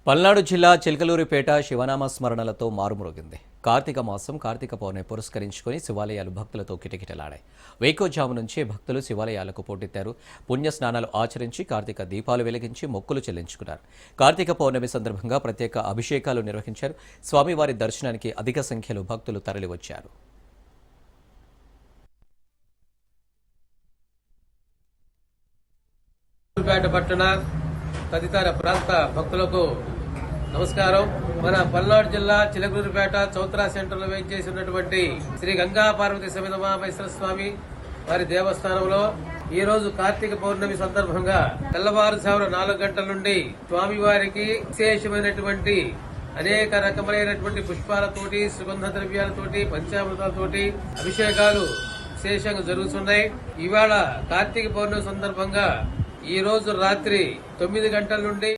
పల్నాడు జిల్లా చిలకలూరిపేట శివనామ స్మరణలతో మారుమ్రోగింది. కార్తీక మాసం కార్తీక పౌర్ణమి పురస్కరించుకుని శివాలయాలు భక్తులతో కిటకిటలాడాయి. వేకోజాము నుంచే భక్తులు శివాలయాలకు పోటెత్తారు. పుణ్య స్నానాలు ఆచరించి కార్తీక దీపాలు వెలిగించి మొక్కులు చెల్లించుకున్నారు. కార్తీక పౌర్ణమి సందర్భంగా ప్రత్యేక అభిషేకాలు నిర్వహించారు. స్వామివారి దర్శనానికి అధిక సంఖ్యలో భక్తులు తరలివచ్చారు. పట్టణ తదితర ప్రాంత భక్తులకు నమస్కారం. మన పల్నాడు జిల్లా చిలకలూరిపేట చౌత్రా సెంటర్ లో వేయించేసి ఉన్నటువంటి శ్రీ గంగా పార్వతి సమేత మహేశ్వర స్వామి వారి దేవస్థానంలో ఈ రోజు కార్తీక పౌర్ణమి సందర్భంగా తెల్లవారుజామున 4 గంటల నుండి స్వామివారికి విశేషమైనటువంటి అనేక రకములైనటువంటి పుష్పాలతోటి, సుగంధ ద్రవ్యాలతోటి, పంచామృతాలతోటి అభిషేకాలు విశేషంగా జరుగుతున్నాయి. ఇవాళ కార్తీక పౌర్ణమి సందర్భంగా ఈ రోజు రాత్రి 9 గంటల నుండి